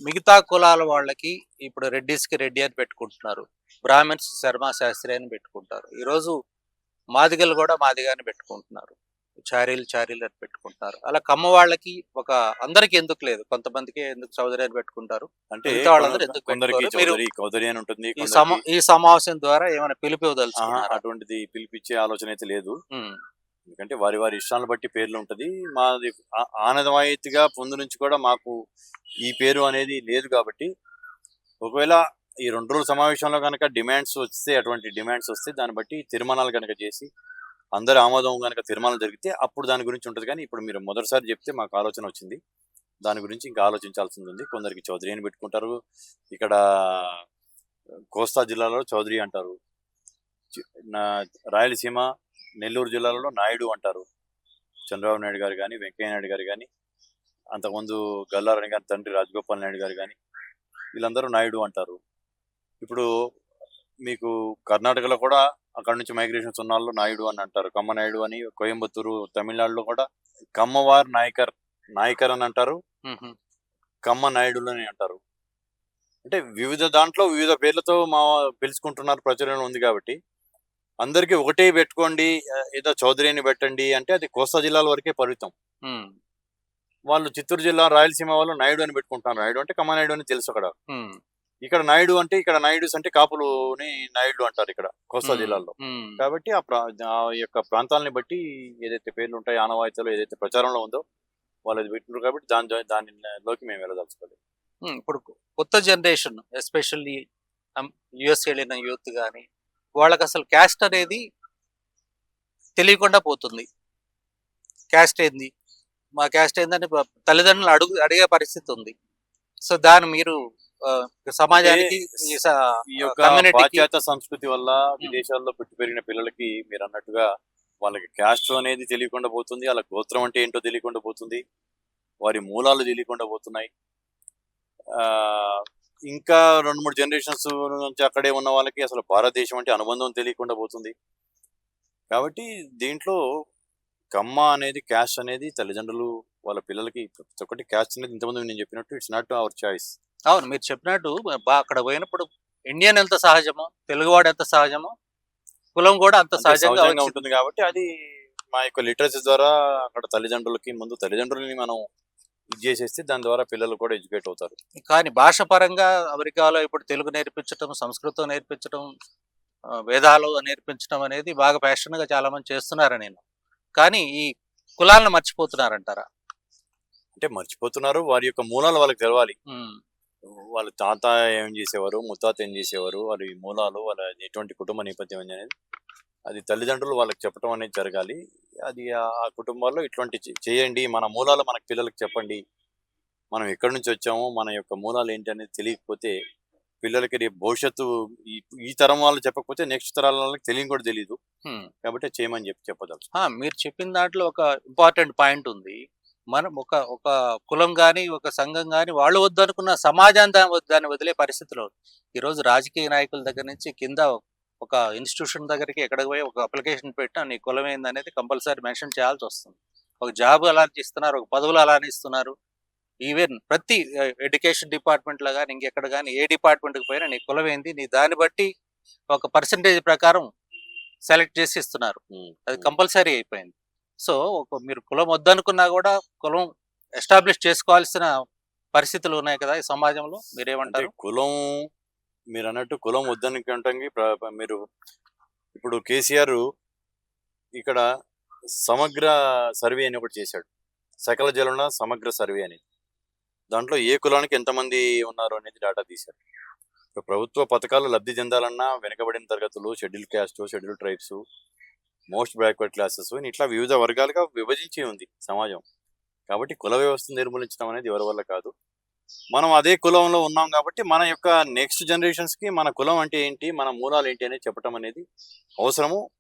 మిగతా కులాల వాళ్ళకి ఇప్పుడు రెడ్డిస్‌కి రెడ్డి అని పెట్టుకుంటున్నారు. బ్రాహ్మిన్స్ శర్మ శాస్త్రి అని పెట్టుకుంటారు. ఈరోజు మాదిగలు గూడా మాదిగ అని పెట్టుకుంటున్నారు. చారీలు అని పెట్టుకుంటున్నారు. అలా కమ్మ వాళ్ళకి ఒక అందరికి ఎందుకు లేదు. కొంతమందికే ఎందుకు చౌదరి అని పెట్టుకుంటారు. అంటే మిగతా వాళ్ళందరూ ఎందుకు కొందరికి పెట్టుకోరు? మీరు చౌదరి అని ఉంటుంది. ఈ సమావేశం ద్వారా ఏమైనా పిలిపివ్వదలుచుకున్నారా? అటువంటిది పిలిపిచ్చే ఆలోచన అయితే లేదు. హ్మ్. ఎందుకంటే వారి ఇష్టాలను బట్టి పేర్లు ఉంటది. మాది ఆనవాయితీగా ముందు నుంచి కూడా మాకు ఈ పేరు అనేది లేదు కాబట్టి, ఒకవేళ ఈ 2 రోజుల సమావేశంలో గనక అటువంటి డిమాండ్స్ వస్తే దాన్ని బట్టి తీర్మానాలు గనక చేసి, అందరి ఆమోదం గనక తీర్మానం జరిగితే అప్పుడు దాని గురించి ఉంటది. కానీ ఇప్పుడు మీరు మొదటిసారి చెప్తే మాకు ఆలోచన వచ్చింది. దాని గురించి ఇంకా ఆలోచించాల్సింది ఉంది. కొందరికి చౌదరి అని పెట్టుకుంటారు. ఇక్కడ కోస్తా జిల్లాలో చౌదరి అంటారు. రాయలసీమ, నెల్లూరు జిల్లాలలో నాయుడు అంటారు. చంద్రబాబు నాయుడు గారు కానీ, వెంకయ్య నాయుడు గారు కానీ, అంతకుముందు గల్లారాణి గారి తండ్రి రాజగోపాల్ నాయుడు గారు కానీ, వీళ్ళందరూ నాయుడు అంటారు. ఇప్పుడు మీకు కర్ణాటకలో కూడా అక్కడ నుంచి మైగ్రేషన్స్ ఉన్న వాళ్ళు నాయుడు అని అంటారు. కమ్మ నాయుడు అని. కోయంబత్తూరు తమిళనాడులో కూడా కమ్మవార్ నాయకర్ అని అంటారు. కమ్మ నాయుడులు అని అంటారు. అంటే వివిధ దాంట్లో వివిధ పేర్లతో పిలుచుకుంటున్నారు, ప్రచురణ ఉంది కాబట్టి అందరికి ఒకటే పెట్టుకోండి, ఏదో చౌదరి అని పెట్టండి అంటే అది కోస్తా జిల్లాల వరకే పరిమితం. వాళ్ళు చిత్తూరు జిల్లా, రాయలసీమ వాళ్ళు నాయుడు అని పెట్టుకుంటున్నారు. నాయుడు అంటే కమ్మనాయుడు అని తెలుసు అక్కడ. ఇక్కడ నాయుడు అంటే ఇక్కడ నాయుడుస్ అంటే కాపులుని నాయుడు అంటారు ఇక్కడ కోస్తా జిల్లాలో. కాబట్టి ఆ యొక్క ప్రాంతాలని బట్టి ఏదైతే పేర్లు ఉంటాయో, ఆనవాయితీలో ఏదైతే ప్రచారంలో ఉందో వాళ్ళు అది పెట్టినారు కాబట్టి దానిలోకి మేము వెళ్ళదలుచుకోలేదు. ఇప్పుడు కొత్త జనరేషన్ ఎస్పెషల్లీ యుఎస్ వెళ్ళిన యూత్ కానీ వాళ్ళకి అసలు క్యాస్ట్ అనేది తెలియకుండా పోతుంది. క్యాస్ట్ ఏంది, మా క్యాస్ట్ ఏందని తల్లిదండ్రులు అడిగే పరిస్థితి ఉంది. సో దాన్ని మీరు సమాజానికి, ఈ యొక్క పాశ్చాత్య సంస్కృతి వల్ల విదేశాల్లో పుట్టి పెరిగిన పిల్లలకి మీరు అన్నట్టుగా వాళ్ళకి క్యాస్ట్ అనేది తెలియకుండా పోతుంది. వాళ్ళ గోత్రం అంటే ఏంటో తెలియకుండా పోతుంది. వారి మూలాలు తెలియకుండా పోతున్నాయి. ఇంకా 2-3 జనరేషన్స్ నుంచి అక్కడే ఉన్న వాళ్ళకి అసలు భారతదేశం అంటే అనుబంధం తెలియకుండా పోతుంది. కాబట్టి దీంట్లో కమ్మ అనేది, క్యాస్ట్ అనేది తల్లిదండ్రులు వాళ్ళ పిల్లలకి ప్రతి ఒక్కటి క్యాస్ట్ అనేది ఇంతమంది నేను చెప్పినట్టు ఇట్స్ నాట్ అవర్ చాయిస్. అవును, మీరు చెప్పినట్టు అక్కడ పోయినప్పుడు ఇండియన్ ఎంత సహజమో, తెలుగువాడు ఎంత సహజమో, కులం కూడా అంత సహజంగా ఉంటుంది. కాబట్టి అది మా యొక్క లిటరసీ ద్వారా అక్కడ తల్లిదండ్రులని మనం ఇది చేసేస్తే దాని ద్వారా పిల్లలు కూడా ఎడ్యుకేట్ అవుతారు. కానీ భాష పరంగా అమెరికాలో ఇప్పుడు తెలుగు నేర్పించడం, సంస్కృతం నేర్పించడం, వేదాలు నేర్పించడం అనేది బాగా ప్యాషన్గా చాలా మంది చేస్తున్నారు. నేను కానీ ఈ కులాలను మర్చిపోతున్నారంటారా? అంటే మర్చిపోతున్నారు. వారి యొక్క మూలాలు వాళ్ళకి తెలవాలి. వాళ్ళ తాత ఏం చేసేవారు, ముత్తాత ఏం చేసేవారు, వారి మూలాలు, వాళ్ళ ఎటువంటి కుటుంబ నేపథ్యం అనేది అది తల్లిదండ్రులు వాళ్ళకి చెప్పడం అనేది జరగాలి. అది ఆ కుటుంబాల్లో ఇటువంటి చేయండి, మన మూలాలు మనకు పిల్లలకి చెప్పండి, మనం ఎక్కడి నుంచి వచ్చామో మన యొక్క మూలాలు ఏంటి అనేది తెలియకపోతే పిల్లలకి రేపు భవిష్యత్తు ఈ తరం వాళ్ళు చెప్పకపోతే నెక్స్ట్ తరాల వాళ్ళకి తెలియని కూడా తెలియదు. కాబట్టి చేయమని చెప్పదలుచు. మీరు చెప్పిన దాంట్లో ఒక ఇంపార్టెంట్ పాయింట్ ఉంది. మనం ఒక కులం కానీ, ఒక సంఘం కానీ వాళ్ళు వద్దనుకున్న సమాజాన్ని దాన్ని వదిలే పరిస్థితిలో ఈరోజు రాజకీయ నాయకుల దగ్గర నుంచి కింద ఒక ఇన్స్టిట్యూషన్ దగ్గరికి ఎక్కడికి పోయి ఒక అప్లికేషన్ పెట్టినా నీ కులం ఏందనేది కంపల్సరీ మెన్షన్ చేయాల్సి వస్తుంది. ఒక జాబ్ అలా ఇస్తున్నారు, ఒక పదవులు అలానే ఇస్తున్నారు. ఈవెన్ ప్రతి ఎడ్యుకేషన్ డిపార్ట్మెంట్లో కానీ, ఇంకెక్కడ కానీ, ఏ డిపార్ట్మెంట్కి పోయినా నీ కులం ఏంది, నీ దాన్ని బట్టి ఒక పర్సంటేజ్ ప్రకారం సెలెక్ట్ చేసి ఇస్తున్నారు. అది కంపల్సరీ అయిపోయింది. సో మీరు కులం వద్దనుకున్నా కూడా కులం ఎస్టాబ్లిష్ చేసుకోవాల్సిన పరిస్థితులు ఉన్నాయి కదా ఈ సమాజంలో. మీరేమంటారు? కులం మీరు అన్నట్టు కులం వద్దనుకుంటానికి మీరు ఇప్పుడు కేసీఆర్ ఇక్కడ సమగ్ర సర్వే అని ఒకటి చేశాడు. సకల జనుల సమగ్ర సర్వే అనేది. దాంట్లో ఏ కులానికి ఎంతమంది ఉన్నారు అనేది డేటా తీశారు. ప్రభుత్వ పథకాలు లబ్ధి చెందాలన్నా వెనుకబడిన తరగతులు, schedule caste, schedule tribes, most backward classes ఇట్లా వివిధ వర్గాలుగా విభజించి ఉంది సమాజం. కాబట్టి కుల వ్యవస్థ నిర్మూలించడం అనేది ఎవరి వల్ల కాదు. మనం అదే కులంలో ఉన్నాం కాబట్టి మన యొక్క నెక్స్ట్ జనరేషన్స్కి మన కులం అంటే ఏంటి, మన మూలాలు ఏంటి అనేది చెప్పడం అనేది అవసరము.